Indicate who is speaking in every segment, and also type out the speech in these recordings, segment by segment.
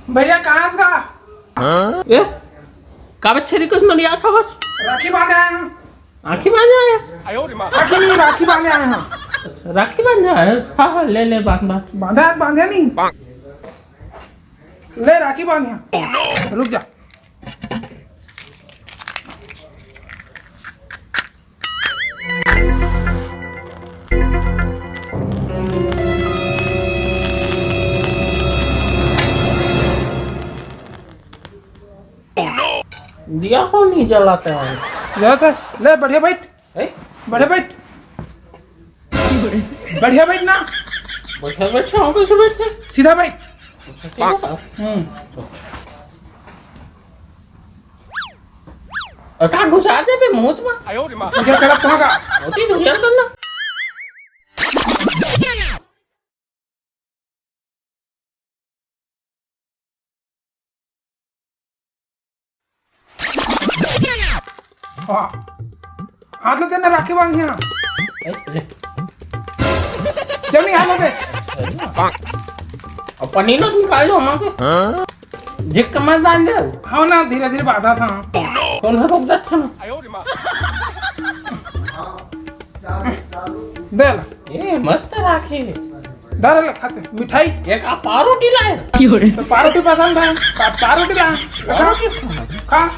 Speaker 1: भैया कहाँ से
Speaker 2: ए का बच्चे कुछ मन याद था बस
Speaker 1: राखी बांधे आए हैं।
Speaker 2: आखी बांधे आया
Speaker 1: राखी नहीं, राखी बांधे आए हैं।
Speaker 2: राखी बांधे आया। हाँ ले ले बांध
Speaker 1: बांधे नहीं, ले राखी बांधे। रुक जा।
Speaker 2: दिया को नहीं जलाते हैं
Speaker 1: ले बढ़िया बैठ, बढ़िया बैठ, बढ़िया बैठ ना,
Speaker 2: बैठे बैठे हो कैसे बैठे
Speaker 1: सीधा बैठ।
Speaker 2: का घुसा दे बे मुंह में
Speaker 1: तुझे तरफ कहाँ का
Speaker 2: होती तो यार करना
Speaker 1: हाथ ले देना, राखी बांध यहाँ जमी हाथ ले।
Speaker 2: और पनीर ना निकाल लो हमारे जिक कमर बांध दे।
Speaker 1: हाँ ना, धीरे धीरे बांधा था।
Speaker 2: कौन है रुक जाता ना
Speaker 1: दे ला।
Speaker 2: ये मस्त राखी
Speaker 1: दर ले खाते मिठाई।
Speaker 2: एक आप पारोटी लाए
Speaker 1: तो पारोटी पसंद है, पारोटी ला खा।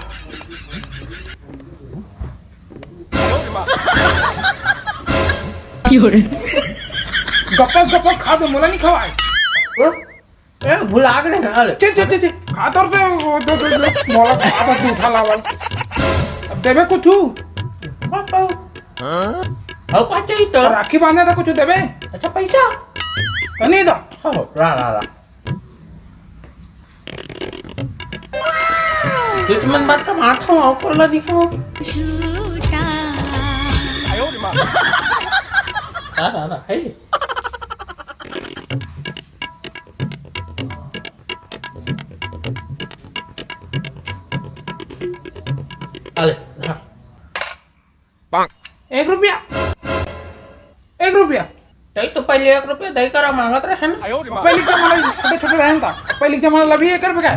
Speaker 1: गप्पस गप्पस खा दो, मोला नहीं खवाए।
Speaker 2: ए भुला गए हैं अरे
Speaker 1: चे खा तो पे मोला खा तो उठा लावल। अब देबे कुछ
Speaker 2: और क्या चाहिए तो
Speaker 1: राखी बांधे तो कुछ देबे।
Speaker 2: अच्छा पैसा
Speaker 1: तो नहीं दो।
Speaker 2: रा दुश्मन बात का माथा और कोला दिखाओ
Speaker 3: झूठा
Speaker 2: रा है अरे
Speaker 1: एक रुपया
Speaker 2: तो पहले 1 रुपया दही करा मांगत रहे ना
Speaker 1: पहले जमाना छोटे छोटे रहन था। पहले जमाना लभी 1 रुपया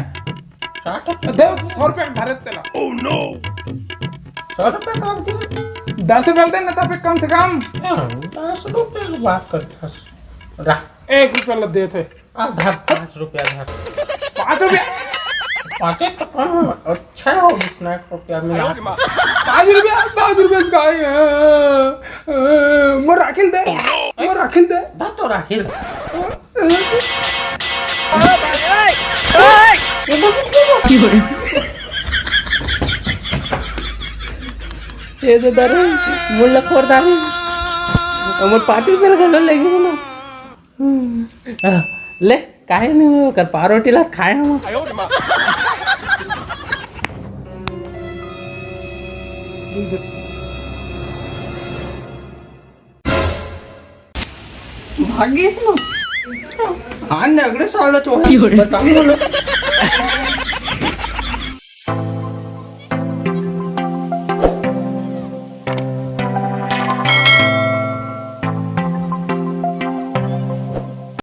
Speaker 1: का
Speaker 2: 60
Speaker 1: दे 100 रुपया भारत तेला।
Speaker 2: 100 रुपया काम दिया
Speaker 1: 10 रुपया दे ना तब कम से कम
Speaker 2: 10 रुपये की बात करता रा
Speaker 1: 1 रुपया ला दे थे।
Speaker 2: आधा 5 रुपया धर
Speaker 1: 5 रुपया
Speaker 2: 5 तो कम अच्छा हो जितना 1 रुपया मिला
Speaker 1: 5 रुपया का मोर राखिल दे, मोर राखिल दे।
Speaker 2: दा तो राखिल ये तो दर मुल्ला खोर दारी मोर 5 रुपया का लगे ना ले काहे नहीं कर पारोटी ला खाए हम भाग्यस ना हाँ अगले साल चोरी बताऊंगा